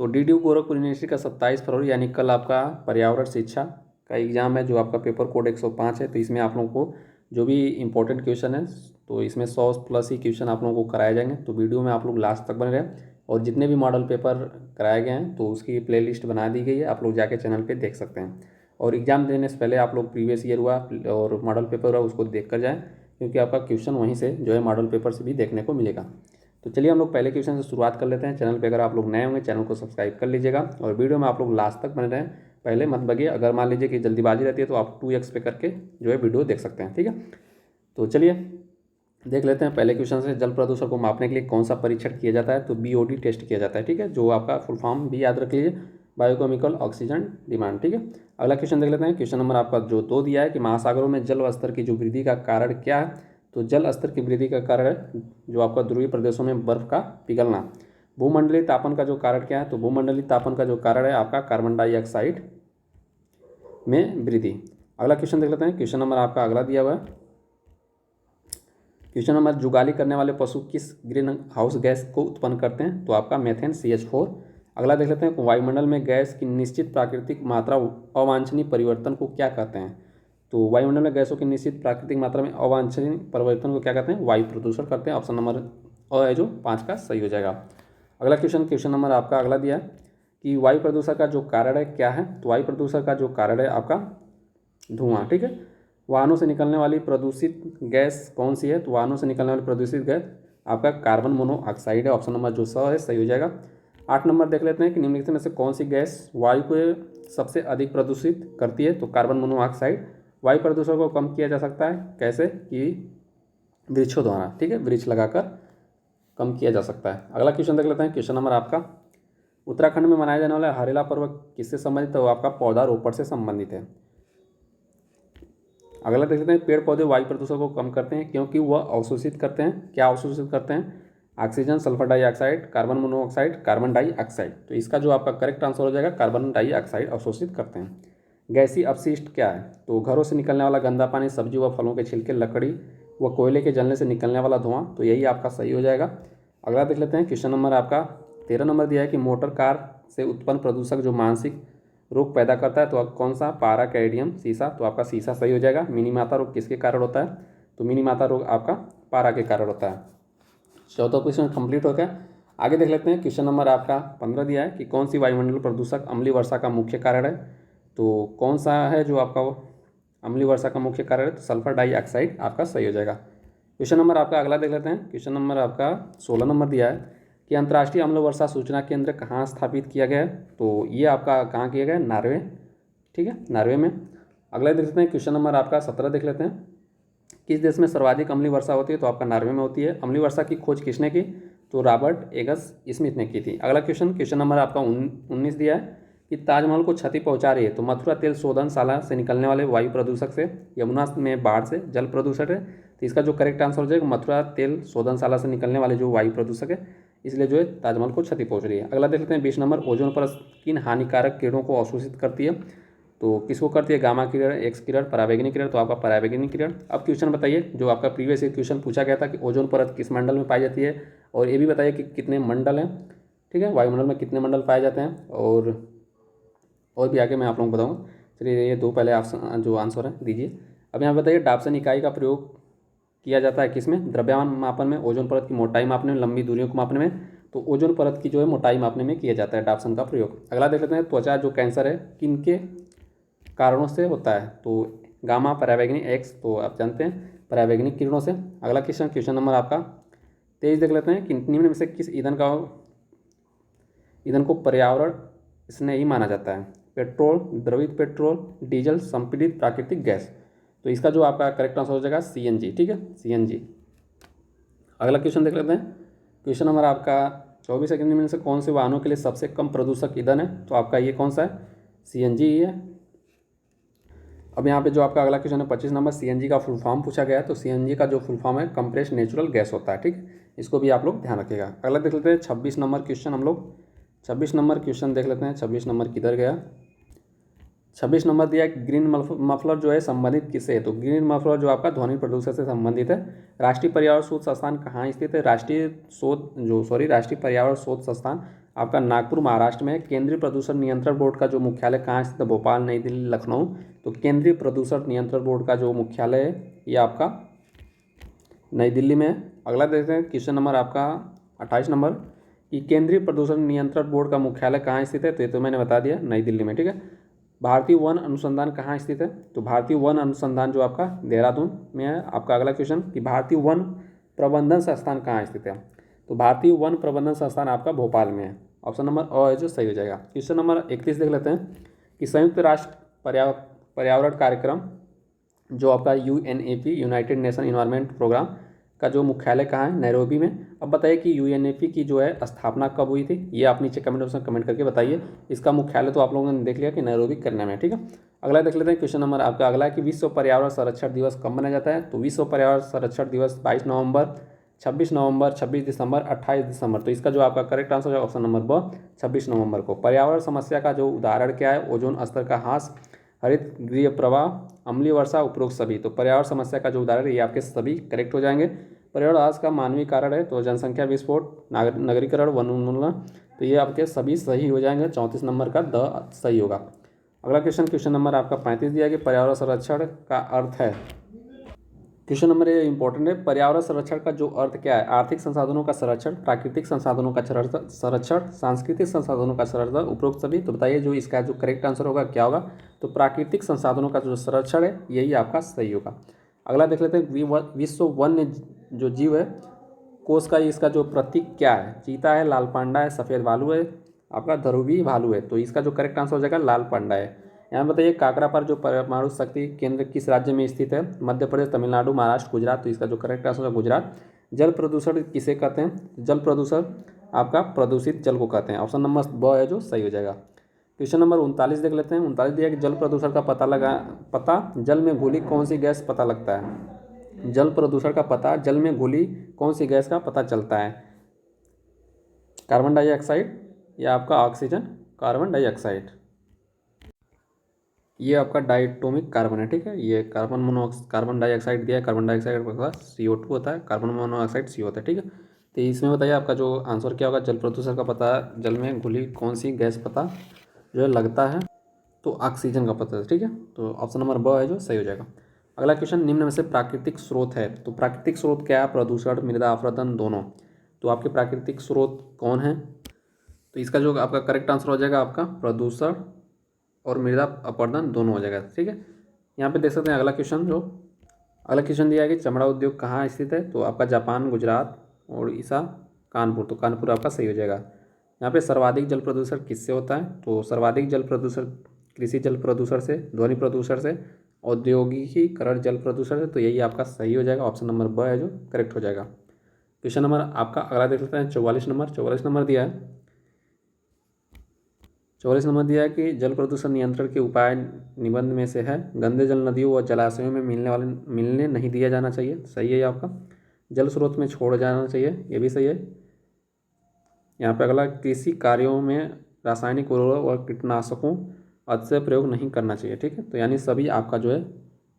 तो DDU Gorakhpur university का 27 फरवरी यानी कल आपका पर्यावरण शिक्षा का एग्ज़ाम है, जो आपका पेपर कोड 105 है। तो इसमें आप लोगों को जो भी इंपॉर्टेंट क्वेश्चन है, तो इसमें 100 प्लस ही क्वेश्चन आप लोगों को कराए जाएंगे। तो वीडियो में आप लोग लास्ट तक बने रहें, और जितने भी मॉडल पेपर कराए गए हैं तो उसकी प्लेलिस्ट बना दी गई है, आप लोग जाके चैनल पे देख सकते हैं। और एग्ज़ाम देने से पहले आप लोग प्रीवियस ईयर हुआ और मॉडल पेपर हुआ उसको देख कर जाएँ, क्योंकि आपका क्वेश्चन वहीं से जो है मॉडल पेपर से भी देखने को मिलेगा। तो चलिए हम लोग पहले क्वेश्चन से शुरुआत कर लेते हैं। चैनल पे अगर आप लोग नए होंगे चैनल को सब्सक्राइब कर लीजिएगा, और वीडियो में आप लोग लास्ट तक बने रहें, पहले मत भगिए। अगर मान लीजिए कि जल्दीबाजी रहती है तो आप 2x पे करके जो है वीडियो देख सकते हैं, ठीक है। तो चलिए देख लेते हैं पहले क्वेश्चन से। जल प्रदूषण को मापने के लिए कौन सा परीक्षण किया जाता है? तो BOD टेस्ट किया जाता है, ठीक है, जो आपका फुल फॉर्म भी याद रख लीजिए, बायोकेमिकल ऑक्सीजन डिमांड, ठीक है। अगला क्वेश्चन देख लेते हैं। क्वेश्चन नंबर आपका जो 2 दिया है कि महासागरों में जल स्तर की जो वृद्धि का कारण क्या है? तो जल स्तर की वृद्धि का कारण है जो आपका ध्रुवीय प्रदेशों में बर्फ का पिघलना। भूमंडलीय तापन का जो कारण क्या है? तो भूमंडलीय तापन का जो कारण है आपका कार्बन डाइऑक्साइड में वृद्धि। अगला क्वेश्चन देख लेते हैं। क्वेश्चन नंबर आपका अगला दिया हुआ है। क्वेश्चन नंबर जुगाली करने वाले पशु किस ग्रीन हाउस गैस को उत्पन्न करते हैं? तो आपका मेथेन CH4। अगला देख लेते हैं। वायुमंडल में गैस की निश्चित प्राकृतिक मात्रा अवांछनीय परिवर्तन को क्या कहते हैं? तो वायुमंडल में गैसों की निश्चित प्राकृतिक मात्रा में अवांछनीय परिवर्तन को क्या कहते हैं? वायु प्रदूषण करते हैं। ऑप्शन नंबर अ है जो 5 का सही हो जाएगा। अगला क्वेश्चन नंबर आपका अगला दिया है कि वायु प्रदूषण का जो कारण है क्या है? तो वायु प्रदूषण का जो कारण है आपका धुआं, ठीक है। वाहनों से निकलने वाली प्रदूषित गैस कौन सी है? तो वाहनों से निकलने वाली प्रदूषित गैस आपका कार्बन मोनोऑक्साइड है। ऑप्शन नंबर जो 100 है सही हो जाएगा। 8 नंबर देख लेते हैं कि निम्नलिखित में से कौन सी गैस वायु को सबसे अधिक प्रदूषित करती है? तो कार्बन मोनोऑक्साइड। वायु प्रदूषण को कम किया जा सकता है कैसे? कि वृक्षों द्वारा, ठीक है, वृक्ष लगाकर कम किया जा सकता है। अगला क्वेश्चन देख लेते हैं। क्वेश्चन नंबर आपका उत्तराखंड में मनाया जाने वाला हरेला पर्व किससे संबंधित है? वो आपका पौधारोपण से संबंधित है। अगला देख लेते हैं। पेड़ पौधे वायु प्रदूषण को कम करते हैं क्योंकि वह अवशोषित करते हैं। क्या अवशोषित करते हैं? Oxygen, sulphur dioxide, carbon monoxide, carbon dioxide. तो इसका जो आपका करेक्ट आंसर हो जाएगा कार्बन डाइऑक्साइड अवशोषित करते हैं। गैसीय अपशिष्ट क्या है? तो घरों से निकलने वाला गंदा पानी, सब्जी व फलों के छिलके, लकड़ी व कोयले के जलने से निकलने वाला धुआं। तो यही आपका सही हो जाएगा। अगला देख लेते हैं। क्वेश्चन नंबर आपका 13 नंबर दिया है कि मोटर कार से उत्पन्न प्रदूषक जो मानसिक रोग पैदा करता है, तो अब कौन सा? पारा, कैडमियम, सीसा। तो आपका सीसा सही हो जाएगा। मिनी माता रोग किसके कारण होता है? तो मिनी माता रोग आपका पारा के कारण होता है। 14 क्वेश्चन कंप्लीट हो गया। आगे देख लेते हैं। क्वेश्चन नंबर आपका 15 दिया है कि कौन सी वायुमंडल प्रदूषक अम्लीय वर्षा का मुख्य कारण है? तो कौन सा है जो आपका वो अम्लीय वर्षा का मुख्य कारण है? तो सल्फर डाइऑक्साइड आपका सही हो जाएगा। क्वेश्चन नंबर आपका अगला देख लेते हैं। क्वेश्चन नंबर आपका 16 नंबर दिया है कि अंतर्राष्ट्रीय अम्ल वर्षा सूचना केंद्र कहाँ स्थापित किया गया है? तो ये आपका कहाँ किया गया है? नॉर्वे, ठीक है, नॉर्वे में। अगला देख लेते हैं। क्वेश्चन नंबर आपका 17 देख लेते हैं। किस देश में सर्वाधिक अम्लीय वर्षा होती है? तो आपका नॉर्वे में होती है। अम्लीय वर्षा की खोज किसने की? तो रॉबर्ट एगस स्मिथ ने की थी। अगला क्वेश्चन नंबर आपका 19 दिया है कि ताजमहल को क्षति पहुंचा रही है तो मथुरा तेल शोधनशाला से निकलने वाले वायु प्रदूषक से, यमुना में बाढ़ से जल प्रदूषण है। तो इसका जो करेक्ट आंसर हो जाएगा मथुरा तेल शोधनशाला से निकलने वाले जो वायु प्रदूषक है, इसलिए जो है ताजमहल को क्षति पहुंच रही है। अगला देख लेते हैं। 20 नंबर ओजोन परत किन हानिकारक किरणों को अवशोषित करती है? तो किसको करती है? गामा किरण, एक्स किरण, पराबैंगनी किरण। तो आपका पराबैंगनी किरण। अब क्वेश्चन बताइए, जो आपका प्रीवियस क्वेश्चन पूछा गया था कि ओजोन परत किस मंडल में पाई जाती है, और ये भी बताइए कि कितने मंडल हैं, ठीक है, वायुमंडल में कितने मंडल पाए जाते हैं, और भी आगे मैं आप लोगों को बताऊँगा। चलिए ये 2 पहले ऑप्शन जो आंसर है दीजिए। अब यहाँ बताइए डाप्सन इकाई का प्रयोग किया जाता है किसमें? द्रव्यमान मापन में, ओजोन परत की मोटाई मापने में, लंबी दूरियों को मापने में। तो ओजोन परत की जो है मोटाई मापने में किया जाता है डाप्सन का प्रयोग। अगला देख लेते हैं। त्वचा जो कैंसर है किनके कारणों से होता है? तो गामा, पराबैंगनी, एक्स। तो आप जानते हैं पराबैंगनी किरणों से। अगला क्वेश्चन नंबर आपका 23 देख लेते हैं कि निम्न में से किस ईंधन को पर्यावरण स्नेही माना जाता है? पेट्रोल, द्रवित पेट्रोल, डीजल, संपीड़ित प्राकृतिक गैस। तो इसका जो आपका करेक्ट आंसर हो जाएगा CNG, ठीक है, CNG। अगला क्वेश्चन देख लेते हैं। क्वेश्चन नंबर आपका 24 सेकंड में से कौन से वाहनों के लिए सबसे कम प्रदूषक ईंधन है? तो आपका ये कौन सा है? CNG ही है। अब यहाँ पे जो आपका अगला क्वेश्चन है 25 नंबर, CNG का फुल फॉर्म पूछा गया है। तो CNG का जो फुल फॉर्म है कंप्रेस्ड नेचुरल गैस होता है, ठीक है, इसको भी आप लोग ध्यान रखिएगा। अगला देख लेते हैं 26 नंबर क्वेश्चन। हम लोग 26 नंबर क्वेश्चन देख लेते हैं। 26 नंबर किधर गया? 26 नंबर दिया है ग्रीन मफलर जो है संबंधित किससे है? तो ग्रीन मफलर जो आपका ध्वनि प्रदूषण से संबंधित है। राष्ट्रीय पर्यावरण शोध संस्थान कहाँ स्थित है? राष्ट्रीय पर्यावरण शोध संस्थान आपका नागपुर महाराष्ट्र में। केंद्रीय प्रदूषण नियंत्रण बोर्ड का जो मुख्यालय कहाँ स्थित है? भोपाल, नई दिल्ली, लखनऊ। तो केंद्रीय प्रदूषण नियंत्रण बोर्ड का जो मुख्यालय है ये आपका नई दिल्ली में है। अगला देखते हैं क्वेश्चन नंबर आपका 28 नंबर कि केंद्रीय प्रदूषण नियंत्रण बोर्ड का मुख्यालय कहाँ स्थित है? तो ये तो मैंने बता दिया, नई दिल्ली में। ठीक है। भारतीय वन अनुसंधान कहाँ स्थित है? तो भारतीय वन अनुसंधान जो आपका देहरादून में है। आपका अगला क्वेश्चन कि भारतीय वन प्रबंधन संस्थान कहाँ स्थित है? तो भारतीय वन प्रबंधन संस्थान आपका भोपाल में है। ऑप्शन नंबर अ है जो सही हो जाएगा। क्वेश्चन नंबर 31 देख लेते हैं कि संयुक्त राष्ट्र पर्यावरण कार्यक्रम जो आपका UNEP, United Nation environment programme का जो मुख्यालय कहाँ है? नैरोबी में। अब बताइए कि UNEP की जो है स्थापना कब हुई थी? ये आप नीचे कमेंट बॉक्स में कमेंट करके बताइए। इसका मुख्यालय तो आप लोगों ने देख लिया कि नैरोबी केन्या में। ठीक है। अगला देख लेते हैं क्वेश्चन नंबर आपका अगला है कि विश्व पर्यावरण संरक्षण दिवस कब मनाया जाता है? तो विश्व पर्यावरण संरक्षण दिवस 22 नवंबर, 26 नवंबर, 26 दिसंबर, 28 दिसंबर। तो इसका जो आपका करेक्ट आंसर है ऑप्शन नंबर ब 26 नवंबर को। पर्यावरण समस्या का जो उदाहरण क्या है? ओजोन स्तर का ह्रास, हरित गृह प्रवाह, अम्लीय वर्षा, उपरोक्त सभी। तो पर्यावरण समस्या का जो उदाहरण है ये आपके सभी करेक्ट हो जाएंगे। पर्यावरण ह्रास का मानवीय कारण है तो जनसंख्या विस्फोट, नगरीकरण, वन उन्मूलन। तो ये आपके सभी सही हो जाएंगे। 34 नंबर का द सही होगा। अगला क्वेश्चन नंबर आपका 35 दिया कि पर्यावरण संरक्षण का अर्थ है। क्वेश्चन नंबर ये इंपॉर्टेंट है। पर्यावरण संरक्षण का जो अर्थ क्या है? आर्थिक संसाधनों का संरक्षण, प्राकृतिक संसाधनों का संरक्षण, सांस्कृतिक संसाधनों का संरक्षण, उपरोक्त सभी। तो बताइए जो इसका जो करेक्ट आंसर होगा क्या होगा? तो प्राकृतिक संसाधनों का जो संरक्षण है यही आपका सही होगा। अगला देख लेते हैं विश्व वन्य जो जीव है कोष का इसका जो प्रतीक क्या है? चीता है, लाल पांडा है, सफ़ेद भालू है, आपका ध्रुवी भालू है। तो इसका जो करेक्ट आंसर हो जाएगा लाल पांडा है। यहाँ बताइए काकरा पर जो परमाणु शक्ति केंद्र किस राज्य में स्थित है? मध्य प्रदेश, तमिलनाडु, महाराष्ट्र, गुजरात। तो इसका जो करेक्ट आंसर है गुजरात। जल प्रदूषण किसे कहते हैं? जल प्रदूषण आपका प्रदूषित जल को कहते हैं। ऑप्शन नंबर ब है जो सही हो जाएगा। क्वेश्चन नंबर 39 देख लेते हैं। 39 दिया कि जल प्रदूषण का पता जल में घुली कौन सी गैस पता लगता है? जल प्रदूषण का पता जल में घुली कौन सी गैस का पता चलता है? कार्बन डाइऑक्साइड या आपका ऑक्सीजन? Carbon dioxide. ये आपका डायटोमिक कार्बन है। ठीक है। ये कार्बन डाइऑक्साइड दिया है। कार्बन डाइऑक्साइड का CO2 होता है, कार्बन मोनोऑक्साइड C होता है। ठीक है। तो इसमें बताइए आपका जो आंसर क्या होगा? जल प्रदूषण का पता जल में घुली कौन सी गैस पता जो है लगता है? तो ऑक्सीजन का पता है। ठीक है। तो ऑप्शन नंबर ब है जो सही हो जाएगा। अगला क्वेश्चन निम्न में से प्राकृतिक स्रोत है। तो प्राकृतिक स्रोत क्या है? प्रदूषण, मृदा अपरदन, दोनों। तो आपके प्राकृतिक स्रोत कौन है? तो इसका जो आपका करेक्ट आंसर हो जाएगा आपका प्रदूषण और मृदा अपरदन दोनों हो जाएगा। ठीक है। यहाँ पे देख सकते हैं अगला क्वेश्चन दिया है कि चमड़ा उद्योग कहाँ स्थित है? तो आपका जापान, गुजरात, उड़ीसा, कानपुर। तो कानपुर आपका सही हो जाएगा। यहाँ पे सर्वाधिक जल प्रदूषण किससे होता है? तो सर्वाधिक जल प्रदूषण कृषि जल प्रदूषण से, ध्वनि प्रदूषण से, औद्योगिकीकरण जल प्रदूषण से। तो यही आपका सही हो जाएगा। ऑप्शन नंबर ब है जो करेक्ट हो जाएगा। क्वेश्चन नंबर आपका अगला देख लेते हैं 44 नंबर दिया है। 44 नंबर दिया है कि जल प्रदूषण नियंत्रण के उपाय निबंध में से है गंदे जल नदियों और जलाशयों में मिलने नहीं दिया जाना चाहिए। सही है आपका। जल स्रोत में छोड़ जाना चाहिए, ये भी सही है। यहाँ पे अगला कृषि कार्यों में रासायनिक उर्वरक और कीटनाशकों अतिशय प्रयोग नहीं करना चाहिए। ठीक है। तो यानी सभी आपका जो है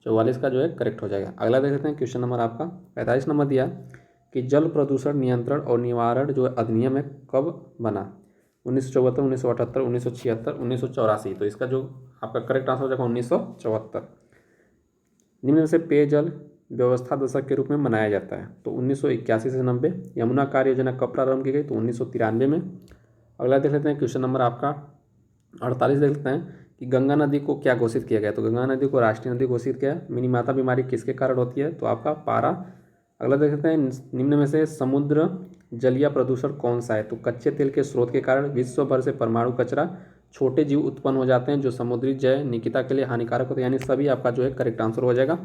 44 का जो है करेक्ट हो जाएगा। अगला देख लेते हैं क्वेश्चन नंबर आपका 45 नंबर दिया कि जल प्रदूषण नियंत्रण और निवारण जो अधिनियम है कब बना? 1974, 1978, 1976, 1984। तो इसका जो आपका करेक्ट आंसर हो जाएगा 1974। निम्न में से पेयजल व्यवस्था दशक के रूप में मनाया जाता है। तो 1981 से 90। यमुना कार्य योजना कब प्रारंभ की गई? तो 1993 में। अगला देख लेते हैं क्वेश्चन नंबर आपका 48 देख लेते हैं कि गंगा नदी को क्या घोषित किया गया? तो गंगा नदी को राष्ट्रीय नदी घोषित किया। मिनीमाता बीमारी किसके कारण होती है? तो आपका पारा। अगला देख लेते हैं निम्न में से समुद्र जलीय प्रदूषण कौन सा है? तो कच्चे तेल के स्रोत के कारण विश्व भर से परमाणु कचरा, छोटे जीव उत्पन्न हो जाते हैं जो समुद्री जैव निकिता के लिए हानिकारक होते हैं। यानी सभी आपका जो है करेक्ट आंसर हो जाएगा।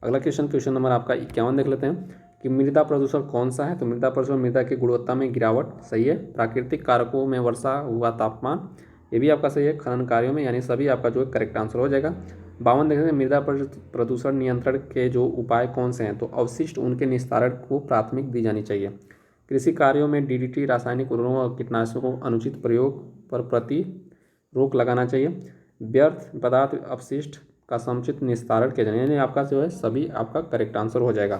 अगला क्वेश्चन नंबर आपका 51 देख लेते हैं कि मृदा प्रदूषण कौन सा है? तो मृदा प्रदूषण मृदा की गुणवत्ता में गिरावट। सही है। प्राकृतिक कारकों में वर्षा हुआ तापमान, ये भी आपका सही है। खनन कार्यों में, यानी सभी आपका जो है करेक्ट आंसर हो जाएगा। 52 देखेंगे मृदा प्रदूषण नियंत्रण के जो उपाय कौन से हैं? तो अवशिष्ट उनके निस्तारण को प्राथमिक दी जानी चाहिए। कृषि कार्यों में DDT, रासायनिक उर्वरकों और कीटनाशकों अनुचित प्रयोग पर रोक लगाना चाहिए। व्यर्थ पदार्थ अपशिष्ट का समुचित निस्तारण किया जाए। यानी आपका जो है सभी आपका करेक्ट आंसर हो जाएगा।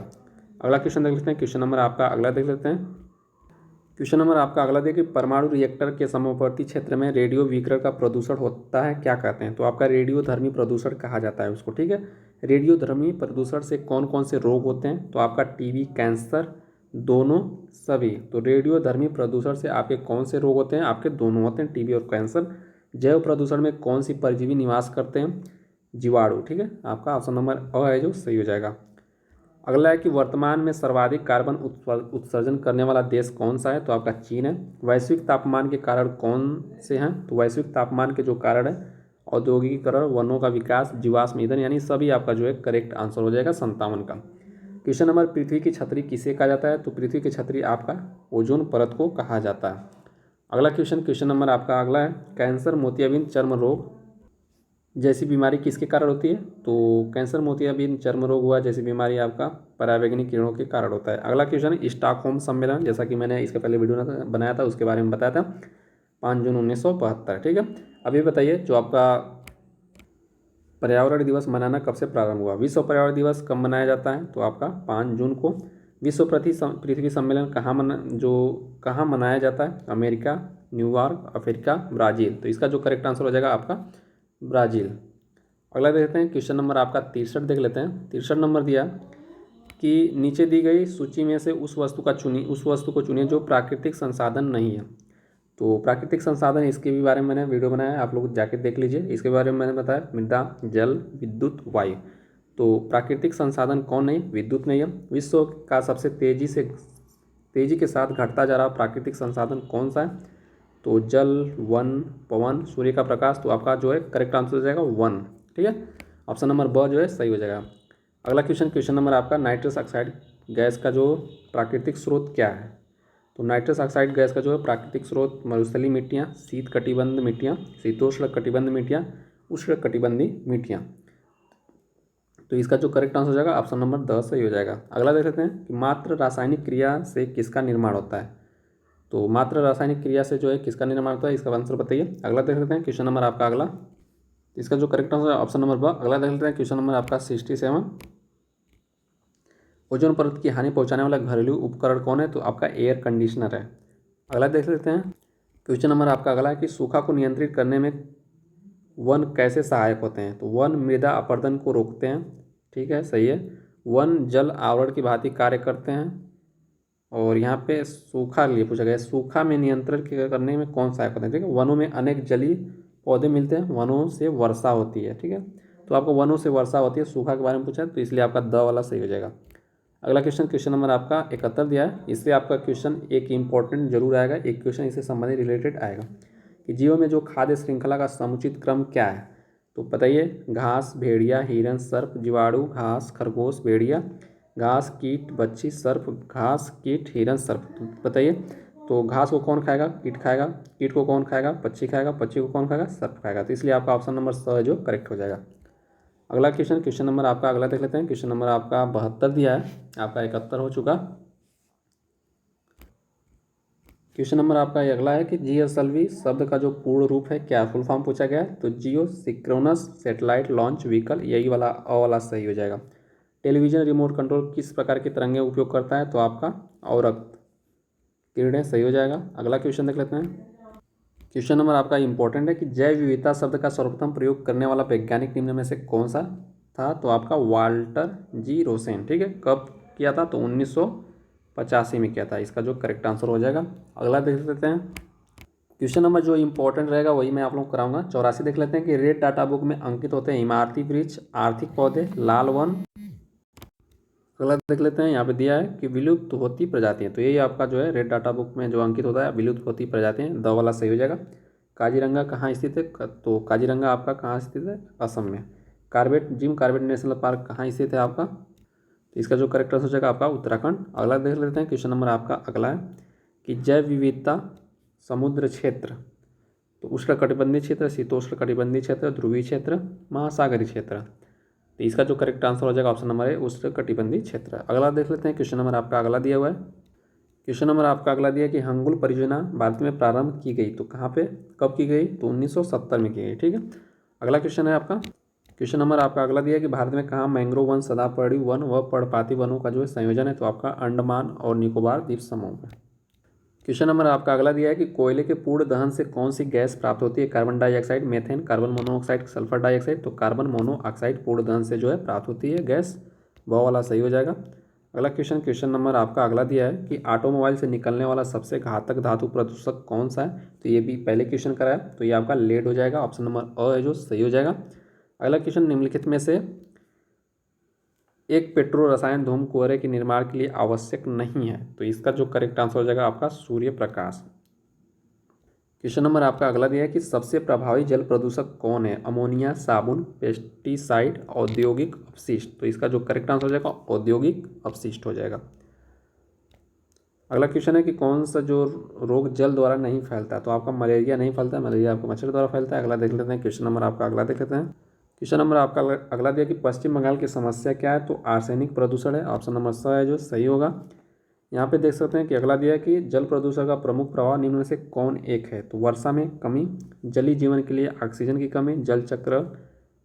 अगला क्वेश्चन देख लेते हैं। क्वेश्चन नंबर आपका अगला देख लेते हैं क्वेश्चन नंबर आपका अगला देखिए, परमाणु रिएक्टर के समवर्ती क्षेत्र में रेडियो विकिरण का प्रदूषण होता है, क्या कहते हैं? तो आपका रेडियोधर्मी प्रदूषण कहा जाता है उसको, ठीक है। रेडियोधर्मी प्रदूषण से कौन कौन से रोग होते हैं? तो आपका टीबी, कैंसर, दोनों, सभी। तो रेडियोधर्मी प्रदूषण से आपके कौन से रोग होते हैं? आपके दोनों होते हैं, टीबी और कैंसर। जैव प्रदूषण में कौन सी परजीवी निवास करते हैं? जीवाणु, ठीक है। आपका ऑप्शन नंबर अ है जो सही हो जाएगा। अगला है कि वर्तमान में सर्वाधिक कार्बन उत्सर्जन करने वाला देश कौन सा है? तो आपका चीन है। वैश्विक तापमान के कारण कौन से हैं? तो वैश्विक तापमान के जो कारण है औद्योगिकीकरण, वनों का विकास, जीवाश्म ईंधन, यानी सभी आपका जो है करेक्ट आंसर हो जाएगा 57 का। क्वेश्चन नंबर, पृथ्वी की छतरी किसे कहा जाता है? तो पृथ्वी की छतरी आपका ओजोन परत को कहा जाता है। अगला क्वेश्चन नंबर आपका अगला है, कैंसर, मोतियाबिंद, चर्म रोग जैसी बीमारी किसके कारण होती है? तो कैंसर, मोतियाबिंद, चर्म रोग हुआ जैसी बीमारी आपका पराबैंगनी किरणों के कारण होता है। अगला क्वेश्चन है, स्टॉकहोम सम्मेलन, जैसा कि मैंने इसके पहले वीडियो बनाया था उसके बारे में बताया था, 5 जून 1972, ठीक है। अभी बताइए, जो आपका पर्यावरण दिवस मनाना कब से प्रारंभ हुआ? विश्व पर्यावरण दिवस कब मनाया जाता है? तो आपका 5 जून को। विश्व पृथ्वी सम्मेलन कहाँ मनाया जाता है? America, New York, Africa, Brazil. तो इसका जो करेक्ट आंसर हो जाएगा आपका ब्राज़ील। अगला देखते हैं, क्वेश्चन नंबर आपका 63 देख लेते हैं। 63 नंबर दिया कि नीचे दी गई सूची में से उस वस्तु को चुनिए जो प्राकृतिक संसाधन नहीं है। तो प्राकृतिक संसाधन, इसके भी बारे में मैंने वीडियो बनाया है, आप लोग जाके देख लीजिए। इसके बारे में मैंने बताया, मृदा, जल, विद्युत, वायु। तो प्राकृतिक संसाधन कौन नहीं? विद्युत नहीं है। विश्व का सबसे तेजी के साथ घटता जा रहा प्राकृतिक संसाधन कौन सा है? तो जल, वन, पवन, सूर्य का प्रकाश। तो आपका जो है करेक्ट आंसर हो जाएगा वन, ठीक है। ऑप्शन नंबर ब जो है सही हो जाएगा। अगला क्वेश्चन नंबर आपका, नाइट्रस ऑक्साइड गैस का जो प्राकृतिक स्रोत क्या है? तो नाइट्रस ऑक्साइड गैस का जो है प्राकृतिक स्रोत मरुस्थलीय मिट्टियाँ, शीत कटिबंध मिट्टियाँ, शीतोष्ण कटिबंध मिट्टियाँ, उष्ण कटिबंधी मिट्टियाँ। तो इसका जो करेक्ट आंसर हो जाएगा ऑप्शन नंबर 10 सही हो जाएगा। अगला देख लेते हैं कि मात्र रासायनिक क्रिया से किसका निर्माण होता है? तो मात्र रासायनिक क्रिया से जो है किसका निर्माण होता है, इसका आंसर बताइए। अगला देख लेते हैं क्वेश्चन नंबर आपका अगला, इसका जो करेक्ट आंसर है ऑप्शन नंबर ब। अगला देख लेते हैं क्वेश्चन नंबर आपका 67, ओजोन परत की हानि पहुंचाने वाला घरेलू उपकरण कौन है? तो आपका एयर कंडीशनर है। अगला देख लेते हैं क्वेश्चन नंबर आपका अगला है कि सूखा को नियंत्रित करने में वन कैसे सहायक होते हैं? तो वन मृदा अपरदन को रोकते हैं, ठीक है, सही है। वन जल आवरण की भांति कार्य करते हैं। और यहाँ पे सूखा लिए पूछा गया, सूखा में नियंत्रण करने में कौन सहायक होते हैं? ठीक है, वनों में अनेक जलीय पौधे मिलते हैं, वनों से वर्षा होती है, ठीक है। तो आपको वनों से वर्षा होती है, सूखा के बारे में पूछा है, तो इसलिए आपका द वाला सही हो जाएगा। अगला क्वेश्चन नंबर आपका 71 दिया है। इससे आपका क्वेश्चन एक इंपॉर्टेंट जरूर आएगा, एक क्वेश्चन इससे संबंधित रिलेटेड आएगा कि जीवों में जो खाद्य श्रृंखला का समुचित क्रम क्या है? तो बताइए, घास, भेड़िया, हिरन, सर्प, जीवाणु, घास, खरगोश, भेड़िया, घास, कीट, बच्ची, सर्प, घास, कीट, हिरन, सर्प। तो बताइए, तो घास को कौन खाएगा? कीट खाएगा। कीट को कौन खाएगा? पक्षी खाएगा। पक्षी को कौन खाएगा? सर्प खाएगा। तो इसलिए आपका ऑप्शन नंबर स जो करेक्ट हो जाएगा। अगला क्वेश्चन नंबर आपका अगला देख लेते हैं। क्वेश्चन नंबर आपका 72 दिया है, आपका 71 हो चुका। क्वेश्चन नंबर आपका अगला है कि जीएसएलवी शब्द का जो पूर्ण रूप है क्या? फुल फॉर्म पूछा गया है, तो जियो सिंक्रोनस सैटेलाइट लॉन्च व्हीकल, यही वाला अ वाला सही हो जाएगा। टेलीविजन रिमोट कंट्रोल किस प्रकार की तरंगें उपयोग करता है? तो आपका अवरक्त किरणें, सही हो जाएगा। अगला क्वेश्चन देख लेते हैं। क्वेश्चन नंबर आपका इंपॉर्टेंट है कि जैव विविधता शब्द का सर्वप्रथम प्रयोग करने वाला वैज्ञानिक निम्न में से कौन सा था? तो आपका वाल्टर जी रोसेन, ठीक है। कब किया था? तो 1985 में किया था। इसका जो करेक्ट आंसर हो जाएगा। अगला देख लेते हैं। क्वेश्चन नंबर जो इंपॉर्टेंट रहेगा वही मैं आप लोग कराऊंगा। 84 देख लेते हैं कि रेड डाटा बुक में अंकित होते हैं इमारती वृक्ष, आर्थिक पौधे, लाल वन। अगला देख लेते हैं, यहाँ पे दिया है कि विलुप्त होती प्रजातियाँ। तो यही आपका जो है रेड डाटा बुक में जो अंकित होता है विलुप्त होती प्रजातियाँ, द वाला सही हो जाएगा। काजीरंगा कहाँ स्थित है? तो काजीरंगा आपका कहाँ स्थित है? असम में। जिम कॉर्बेट नेशनल पार्क कहाँ स्थित है आपका? तो इसका जो करेक्ट आंसर हो जाएगा आपका उत्तराखंड। अगला देख लेते हैं। क्वेश्चन नंबर आपका अगला है कि जैव विविधता समुद्र क्षेत्र, तो उष्णकटिबंधीय क्षेत्र, शीतोष्णकटिबंधीय क्षेत्र, ध्रुवीय क्षेत्र, महासागरीय क्षेत्र। तो इसका जो करेक्ट आंसर हो जाएगा ऑप्शन नंबर है उष्णकटिबंधीय क्षेत्र। अगला देख लेते हैं। क्वेश्चन नंबर आपका अगला दिया हुआ है। क्वेश्चन नंबर आपका अगला दिया कि हंगुल परियोजना भारत में प्रारंभ की गई, तो कहाँ पे कब की गई? तो 1970 में की गई, ठीक है। अगला क्वेश्चन है आपका, क्वेश्चन नंबर आपका अगला दिया कि भारत में कहाँ मैंग्रोव वन, सदापर्णी वन व पर्णपाती वनों का जो है संयोजन है? तो आपका अंडमान और निकोबार द्वीप समूह में। क्वेश्चन नंबर आपका अगला दिया है कि कोयले के पूर्ण दहन से कौन सी गैस प्राप्त होती है? Carbon dioxide, methane, carbon monoxide, sulphur dioxide. तो कार्बन मोनोऑक्साइड पूर्ण दहन से जो है प्राप्त होती है गैस, वह वाला सही हो जाएगा। अगला क्वेश्चन नंबर आपका अगला दिया है कि ऑटोमोबाइल से निकलने वाला सबसे घातक धातु प्रदूषक कौन सा है? तो ये भी पहले क्वेश्चन करा है, तो ये आपका लेड हो जाएगा, ऑप्शन नंबर अ है जो सही हो जाएगा। अगला क्वेश्चन, निम्नलिखित में से एक पेट्रो रसायन धूम कुहरे के निर्माण के लिए आवश्यक नहीं है? तो इसका जो करेक्ट आंसर हो जाएगा आपका सूर्य प्रकाश। क्वेश्चन नंबर आपका अगला दिया है कि सबसे प्रभावी जल प्रदूषक कौन है? अमोनिया, साबुन, पेस्टिसाइड, औद्योगिक अपशिष्ट। तो इसका जो करेक्ट आंसर हो जाएगा औद्योगिक अपशिष्ट हो जाएगा। अगला क्वेश्चन है कि कौन सा जो रोग जल द्वारा नहीं फैलता? तो आपका मलेरिया नहीं फैलता है, मलेरिया आपका मच्छर द्वारा फैलता है। अगला देख लेते हैं, क्वेश्चन नंबर आपका अगला देख लेते हैं। क्वेश्चन नंबर आपका अगला दिया कि पश्चिम बंगाल की समस्या क्या है? तो आर्सेनिक प्रदूषण है, ऑप्शन नंबर स है जो सही होगा। यहाँ पे देख सकते हैं कि अगला दिया है कि जल प्रदूषण का प्रमुख प्रभाव निम्न में से कौन एक है? तो वर्षा में कमी, जलीय जीवन के लिए ऑक्सीजन की कमी, जल चक्र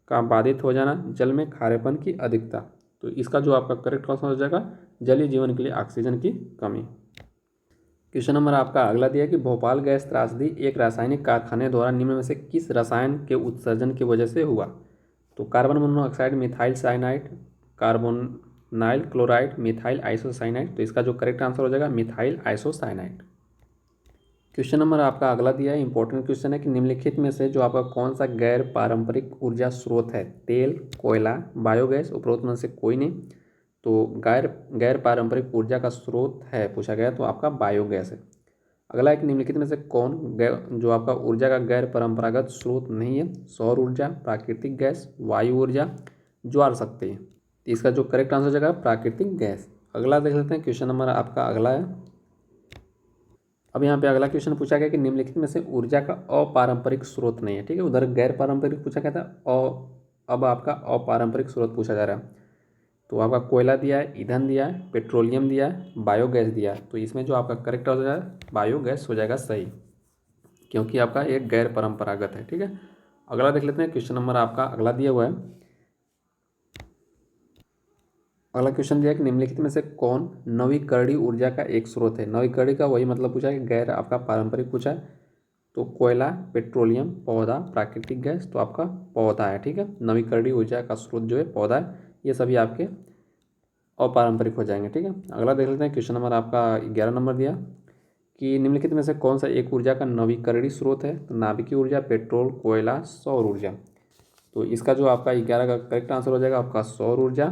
का बाधित हो जाना, जल में खारेपन की अधिकता। तो इसका जो आपका करेक्ट आंसर हो जाएगा जलीय जीवन के लिए ऑक्सीजन की कमी। क्वेश्चन नंबर आपका अगला दिया है कि भोपाल गैस त्रासदी एक रासायनिक कारखाने द्वारा निम्न में से किस रसायन के उत्सर्जन की वजह से हुआ? तो carbon monoxide, methyl cyanide, carbonyl chloride, methyl isocyanide. तो इसका जो करेक्ट आंसर हो जाएगा मिथाइल आइसोसाइनाइड। क्वेश्चन नंबर आपका अगला दिया है, इंपॉर्टेंट क्वेश्चन है कि निम्नलिखित में से जो आपका कौन सा गैर पारंपरिक ऊर्जा स्रोत है? तेल, कोयला, बायोगैस, उपरोक्त में से कोई नहीं। तो गैर गैर पारंपरिक ऊर्जा का स्रोत है पूछा गया, तो आपका बायोगैस है। अगला एक, निम्नलिखित में से कौन जो आपका ऊर्जा का गैर परंपरागत स्रोत नहीं है? सौर ऊर्जा, प्राकृतिक गैस, वायु ऊर्जा, ज्वार शक्ति। तो इसका जो करेक्ट आंसर हो जाएगा प्राकृतिक गैस। अगला देख लेते हैं, क्वेश्चन नंबर आपका अगला है। अब यहाँ पे अगला क्वेश्चन पूछा गया कि निम्नलिखित में से ऊर्जा का अपारंपरिक स्रोत नहीं है, ठीक है। उधर गैर पारंपरिक पूछा गया था, अब आपका अपारंपरिक स्रोत पूछा जा रहा है। तो आपका कोयला दिया है, ईंधन दिया है, पेट्रोलियम दिया है, बायोगैस दिया है। तो इसमें जो आपका करेक्ट हो जाएगा बायोगैस हो जाएगा सही, क्योंकि आपका एक गैर परंपरागत है, ठीक है। अगला देख लेते हैं, क्वेश्चन नंबर आपका अगला दिया हुआ है। अगला क्वेश्चन दिया है कि निम्नलिखित में से कौन नवीकरणीय ऊर्जा का एक स्रोत है? नवीकरणीय का वही मतलब पूछा है कि गैर आपका पारंपरिक पूछा है। तो कोयला, पेट्रोलियम, पौधा, प्राकृतिक गैस। तो आपका पौधा है, ठीक है। नवीकरणीय ऊर्जा का स्रोत जो है पौधा है। ये सभी आपके अपारंपरिक हो जाएंगे, ठीक है। अगला देख लेते हैं, क्वेश्चन नंबर आपका 11 नंबर दिया कि निम्नलिखित में से कौन सा एक ऊर्जा का नवीकरणीय स्रोत है? तो नाभिकीय ऊर्जा, पेट्रोल, कोयला, सौर ऊर्जा। तो इसका जो आपका 11 का करेक्ट आंसर हो जाएगा आपका सौर ऊर्जा।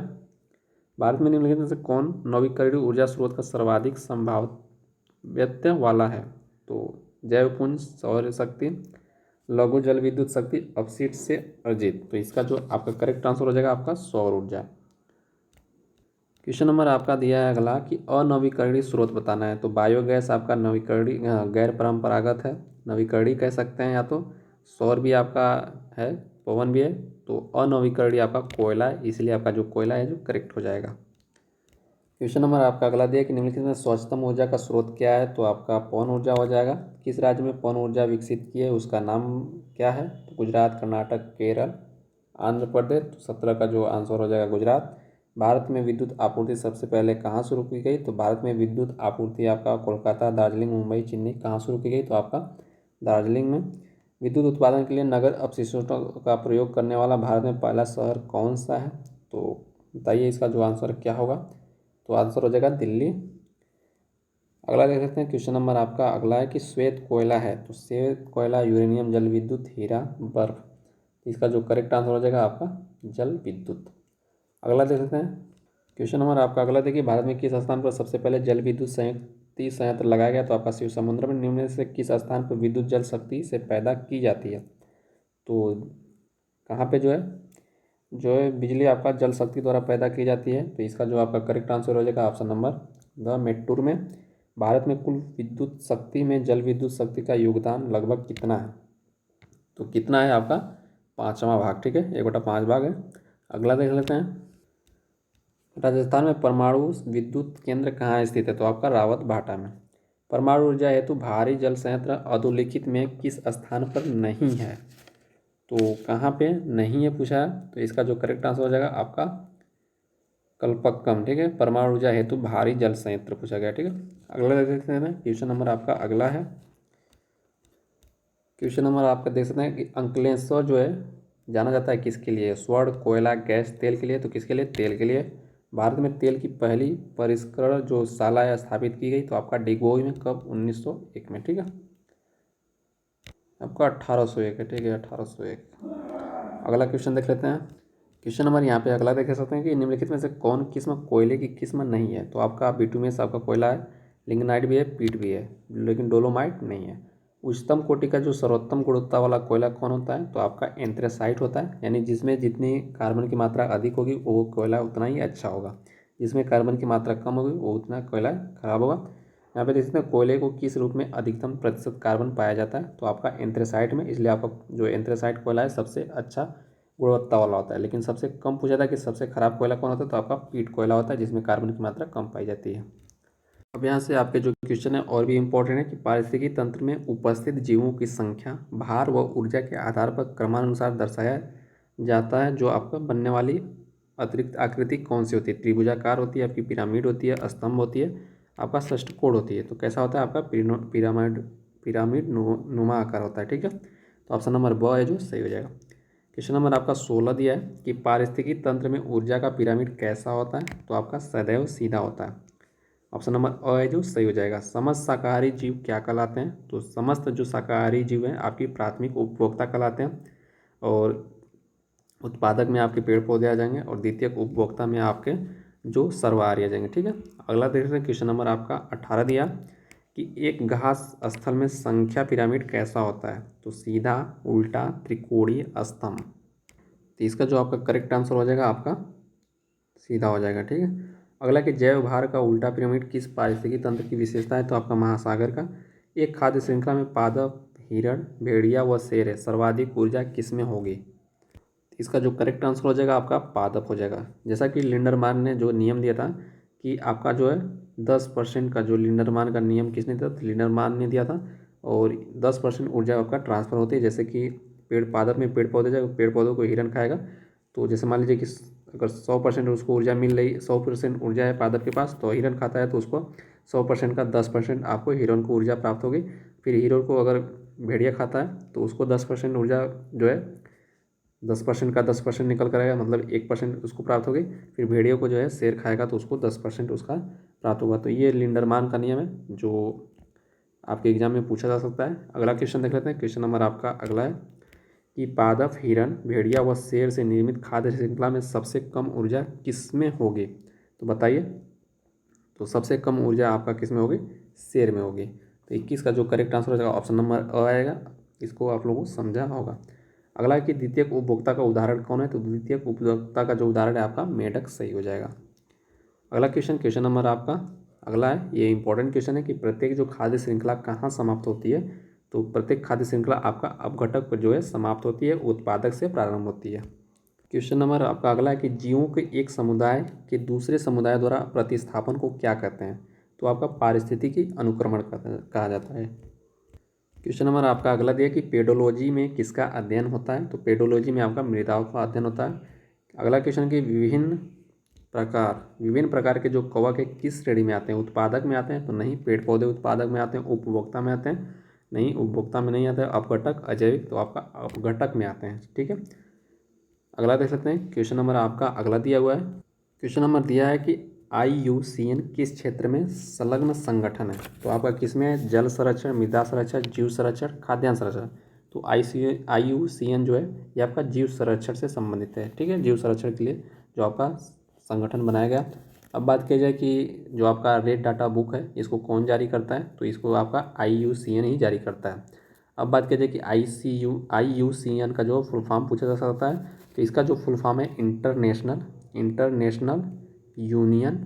भारत में निम्नलिखित में से कौन नवीकरणीय ऊर्जा स्रोत का सर्वाधिक संभाव्यता वाला है? तो जैवपुंज, सौर शक्ति, लघु जल विद्युत शक्ति, अपशिष्ट से अर्जित। तो इसका जो आपका करेक्ट आंसर हो जाएगा आपका सौर ऊर्जा। क्वेश्चन नंबर आपका दिया है अगला कि अनवीकरणीय स्रोत बताना है। तो बायोगैस आपका नवीकरणीय गैर परंपरागत है, नवीकरणीय कह सकते हैं, या तो सौर भी आपका है, पवन भी है। तो अनवीकरणीय आपका कोयला है, इसलिए आपका जो कोयला है जो करेक्ट हो जाएगा। क्वेश्चन नंबर आपका अगला दिया कि निम्नलिखित में स्वच्छतम ऊर्जा का स्रोत क्या है? तो आपका पवन ऊर्जा हो जाएगा। किस राज्य में पवन ऊर्जा विकसित की है, उसका नाम क्या है? तो गुजरात, कर्नाटक, केरल, आंध्र प्रदेश। तो 17 का जो आंसर हो जाएगा गुजरात। भारत में विद्युत आपूर्ति सबसे पहले कहाँ शुरू की गई? तो भारत में विद्युत आपूर्ति आपका कोलकाता, दार्जिलिंग, मुंबई, चेन्नई कहाँ शुरू की गई? तो आपका दार्जिलिंग में। विद्युत उत्पादन के लिए नगर अपशिष्टों का प्रयोग करने वाला भारत में पहला शहर कौन सा है? तो बताइए इसका जो आंसर क्या होगा? तो आंसर हो जाएगा दिल्ली। अगला देख सकते हैं, क्वेश्चन नंबर आपका अगला है कि श्वेत कोयला है। तो श्वेत कोयला, यूरेनियम, जल विद्युत, हीरा, बर्फ। इसका जो करेक्ट आंसर हो जाएगा आपका जल विद्युत। अगला देख सकते हैं, क्वेश्चन नंबर आपका अगला देखिए, भारत में किस स्थान पर सबसे पहले जल विद्युत संयंत्र लगाया गया? तो आपका शिव समुद्र में। निम्न से किस स्थान पर विद्युत जल शक्ति से पैदा की जाती है? तो कहाँ पे जो है बिजली आपका जल शक्ति द्वारा पैदा की जाती है। तो इसका जो आपका करेक्ट आंसर हो जाएगा ऑप्शन नंबर द मेट्टूर में। भारत में कुल विद्युत शक्ति में जल विद्युत शक्ति का योगदान लगभग कितना है? तो कितना है आपका 5वां भाग, ठीक है, 1/5 भाग है। अगला देख लेते हैं, राजस्थान में परमाणु विद्युत केंद्र कहाँ स्थित है? तो आपका रावत भाटा में। परमाणु ऊर्जा हेतु भारी जल संयंत्र अधोलिखित में किस स्थान पर नहीं है? तो कहाँ पे नहीं है पूछा है। तो इसका जो करेक्ट आंसर हो जाएगा आपका कल्पक्कम, ठीक है। परमाणु ऊर्जा हेतु भारी जल संयंत्र पूछा गया, ठीक है। अगला देख सकते हैं क्वेश्चन नंबर आपका अगला है। क्वेश्चन नंबर आपका देख सकते हैं कि अंकलेश्वर जो है जाना जाता है किसके लिए? स्वर्ण, कोयला, गैस, तेल के लिए। तो किसके लिए? तेल के लिए। भारत में तेल की पहली परिष्करण जो शाला स्थापित की गई तो आपका डिगबोई में कब? 1901 में, ठीक है। आपका 1801 है, ठीक है, 1801। अगला क्वेश्चन देख लेते हैं। क्वेश्चन नंबर यहाँ पे अगला देख सकते हैं कि निम्नलिखित में से कौन किस्म कोयले की किस्म नहीं है? तो आपका बिटुमिनस आपका कोयला है, लिग्नाइट भी है, पीट भी है, लेकिन डोलोमाइट नहीं है। उच्चतम कोटि का जो सर्वोत्तम गुणवत्ता वाला कोयला कौन होता है? तो आपका एंथ्रेसाइट होता है, यानी जिसमें जितनी कार्बन की मात्रा अधिक होगी वो कोयला उतना ही अच्छा होगा, जिसमें कार्बन की मात्रा कम होगी वो उतना कोयला खराब होगा। यहाँ पे देखते हैं कोयले को किस रूप में अधिकतम प्रतिशत कार्बन पाया जाता है? तो आपका एंथ्रेसाइट में, इसलिए आपका जो एंथ्रेसाइट कोयला है सबसे अच्छा गुणवत्ता वाला होता है। लेकिन सबसे कम पूछा था कि सबसे खराब कोयला कौन होता है? तो आपका पीट कोयला होता है, जिसमें कार्बन की मात्रा कम पाई जाती है। अब यहाँ से आपके जो क्वेश्चन है और भी इम्पोर्टेंट है कि पारिस्थितिकी तंत्र में उपस्थित जीवों की संख्या भार व ऊर्जा के आधार पर क्रमानुसार दर्शाया जाता है। जो आपका बनने वाली अतिरिक्त आकृति कौन सी होती है? त्रिभुजाकार होती है, आपकी पिरामिड होती है, स्तंभ होती है, आपका षष्ठकोण होती है। तो कैसा होता है? आपका पिरामिड पिरामिड नुमा आकार होता है, ठीक है। तो ऑप्शन नंबर ब है जो सही हो जाएगा। क्वेश्चन नंबर आपका 16 दिया है कि पारिस्थितिकी तंत्र में ऊर्जा का पिरामिड कैसा होता है? तो आपका सदैव सीधा होता है। ऑप्शन नंबर अ है जो सही हो जाएगा। समस्त शाकाहारी जीव क्या कहलाते हैं? तो समस्त जो शाकाहारी जीव हैं आपकी प्राथमिक उपभोक्ता कहलाते हैं, और उत्पादक में आपके पेड़ पौधे आ जाएंगे, और द्वितीयक उपभोक्ता में आपके जो सर्वहारी आ जाएंगे, ठीक है। अगला देख रहे हैं क्वेश्चन नंबर आपका 18 दिया कि एक घास स्थल में संख्या पिरामिड कैसा होता है? तो सीधा, उल्टा, त्रिकोणीय, स्तंभ। तो इसका जो आपका करेक्ट आंसर हो जाएगा आपका सीधा हो जाएगा, ठीक है। अगला कि जैव भार का उल्टा पिरामिड किस पारिस्थितिकी तंत्र की विशेषता है? तो आपका महासागर का। एक खाद्य श्रृंखला में पादप, हिरण, भेड़िया व शेर है, सर्वाधिक ऊर्जा किसमें होगी? इसका जो करेक्ट आंसर हो जाएगा आपका पादप हो जाएगा। जैसा कि लिंडरमान ने जो नियम दिया था कि आपका जो है 10% का, जो लिंडरमान का नियम किसने दिया? तो लिंडरमान ने दिया था, और 10% ऊर्जा आपका ट्रांसफर होती है। जैसे कि पेड़ पादप में पेड़ पौधे जाए, पेड़ पौधों को हिरन खाएगा, तो जैसे मान लीजिए कि अगर 100% उसको ऊर्जा मिल रही, 100% ऊर्जा है पादप के पास, तो हिरन खाता है तो उसको 100% का 10% आपको हिरन को ऊर्जा प्राप्त होगी। फिर हिरन को अगर भेड़िया खाता है तो उसको 10% ऊर्जा जो है 10% का 10% निकल कर आएगा, मतलब 1% उसको प्राप्त होगी। फिर भेड़ियों को जो है शेर खाएगा तो उसको 10% उसका प्राप्त होगा। तो ये लिंडरमान का नियम है जो आपके एग्जाम में पूछा जा सकता है। अगला क्वेश्चन देख लेते हैं। क्वेश्चन नंबर आपका अगला है कि पादप, हिरन, भेड़िया व शेर से निर्मित खाद्य श्रृंखला में सबसे कम ऊर्जा किसमें होगी? तो बताइए। तो सबसे कम ऊर्जा आपका किसमें होगी? शेर में होगी। तो 21 का जो करेक्ट आंसर हो जाएगा ऑप्शन नंबर अ आएगा। इसको आप लोगों को समझा होगा। अगला है कि द्वितीयक उपभोक्ता का उदाहरण कौन है? तो द्वितीयक उपभोक्ता का जो उदाहरण है आपका मेढक सही हो जाएगा। अगला क्वेश्चन नंबर आपका अगला है, ये इंपॉर्टेंट क्वेश्चन है कि प्रत्येक जो खाद्य श्रृंखला कहाँ समाप्त होती है? तो प्रत्येक खाद्य श्रृंखला आपका अपघटक पर जो है समाप्त होती है, उत्पादक से प्रारंभ होती है। क्वेश्चन नंबर आपका अगला है कि जीवों के एक समुदाय के दूसरे समुदाय द्वारा प्रतिस्थापन को क्या कहते हैं? तो आपका पारिस्थितिकी अनुक्रमण कहा जाता है। क्वेश्चन नंबर आपका अगला दिया कि पेडोलॉजी में किसका अध्ययन होता है? तो पेडोलॉजी में आपका मृदाओं का अध्ययन होता है। अगला क्वेश्चन कि विभिन्न प्रकार के जो कवक है किस श्रेणी में आते हैं? उत्पादक में आते हैं? तो नहीं। पेड़ पौधे उत्पादक में आते हैं। उपभोक्ता में आते हैं? नहीं, उपभोक्ता में नहीं आते हैं। अपघटक, अजैविक, तो आपका अपघटक में आते हैं, ठीक है। अगला देख सकते हैं। क्वेश्चन नंबर आपका अगला दिया हुआ है। क्वेश्चन नंबर दिया है कि IUCN किस क्षेत्र में संलग्न संगठन है? तो आपका किसमें है? जल संरक्षण, मृदा संरक्षण, जीव संरक्षण, खाद्यान्न संरक्षण। तो IUCN जो है ये आपका जीव संरक्षण से संबंधित है, ठीक है। जीव संरक्षण के लिए जो आपका संगठन बनाया गया। अब बात की जाए कि जो आपका रेड डाटा बुक है इसको कौन जारी करता है? तो इसको आपका IUCN ही जारी करता है। अब बात की जाए कि IUCN का जो फुल फॉर्म पूछा जा सकता है, तो इसका जो फुल फॉर्म है international union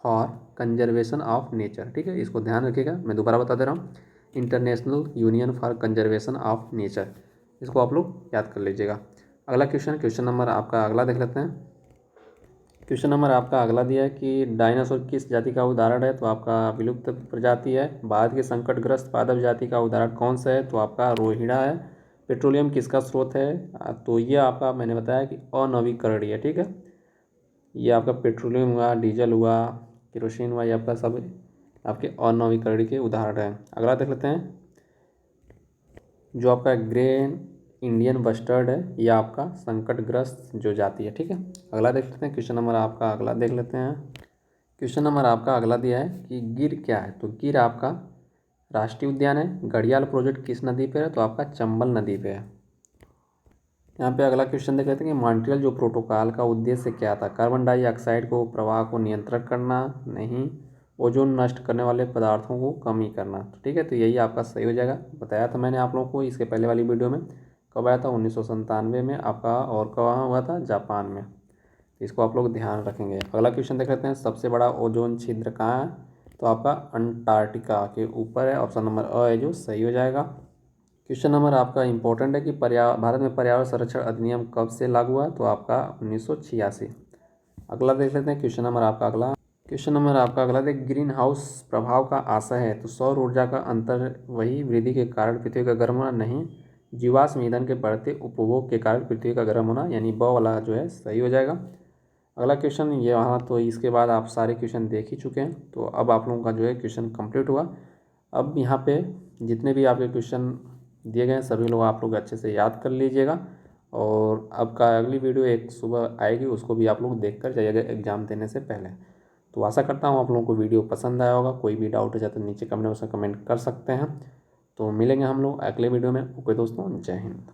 for conservation of nature, ठीक है। इसको ध्यान रखिएगा, मैं दोबारा बता दे रहा हूँ, international union for conservation of nature. इसको आप लोग याद कर लीजिएगा। अगला क्वेश्चन नंबर आपका अगला देख लेते हैं। क्वेश्चन नंबर आपका अगला दिया है कि डायनासोर किस जाति का उदाहरण है? तो आपका विलुप्त प्रजाति है। भारत के संकटग्रस्त पादप जाति का उदाहरण कौन सा है? तो आपका रोहिड़ा है। पेट्रोलियम किसका स्रोत है? तो ये आपका मैंने बताया कि अनवीकरणीय, ठीक है। ये आपका पेट्रोलियम हुआ, डीजल हुआ, केरोसिन हुआ, ये आपका सब आपके अनवीकरणीय के उदाहरण हैं। अगला देख लेते हैं, जो आपका ग्रेन इंडियन बस्टर्ड है, ये आपका संकटग्रस्त जो जाति है। ठीक है, अगला देख लेते हैं, क्वेश्चन नंबर आपका अगला देख लेते हैं। क्वेश्चन नंबर आपका अगला दिया है कि गिर क्या है, तो गिर आपका राष्ट्रीय उद्यान है। घड़ियाल प्रोजेक्ट किस नदी पे है, तो आपका चंबल नदी पे है। यहाँ पे अगला क्वेश्चन देख लेते हैं कि मॉन्ट्रियल जो प्रोटोकॉल का उद्देश्य क्या था। कार्बन डाइऑक्साइड को प्रवाह को नियंत्रित करना, नहीं, ओजोन नष्ट करने वाले पदार्थों को कमी करना। तो ठीक है, तो यही आपका सही हो जाएगा। बताया था मैंने आप लोगों को इसके पहले वाली वीडियो में, कब आया था, 1997 में आपका, और कहाँ हुआ था, जापान में। इसको आप लोग ध्यान रखेंगे। अगला क्वेश्चन देख लेते हैं, सबसे बड़ा ओजोन छिद्र कहाँ है, तो आपका अंटार्कटिका के ऊपर है। ऑप्शन नंबर अ है जो सही हो जाएगा। क्वेश्चन नंबर आपका इंपॉर्टेंट है कि भारत में पर्यावरण संरक्षण अधिनियम कब से लागू हुआ, तो आपका 1986। अगला देख लेते हैं, क्वेश्चन नंबर आपका अगला देख, ग्रीन हाउस प्रभाव का आशय है, तो सौर ऊर्जा का अंतर वही वृद्धि के कारण पृथ्वी का गर्म होना, नहीं, जीवाश्म ईंधन के बढ़ते उपभोग के कारण पृथ्वी का गर्म होना, यानी ब वाला जो है सही हो जाएगा। अगला क्वेश्चन ये यहाँ, तो इसके बाद आप सारे क्वेश्चन देख ही चुके हैं, तो अब आप लोगों का जो है क्वेश्चन कंप्लीट हुआ। अब यहाँ पे जितने भी आपके क्वेश्चन दिए गए हैं सभी लोग आप लोग अच्छे से याद कर लीजिएगा, और अब का अगली वीडियो एक सुबह आएगी, उसको भी आप लोग देख कर जाइएगा एग्ज़ाम देने से पहले। तो आशा करता हूँ आप लोगों को वीडियो पसंद आया होगा। कोई भी डाउट हो जाए तो नीचे कमेंट में कमेंट कर सकते हैं। तो मिलेंगे हम लोग अगले वीडियो में। ओके दोस्तों, जय हिंद।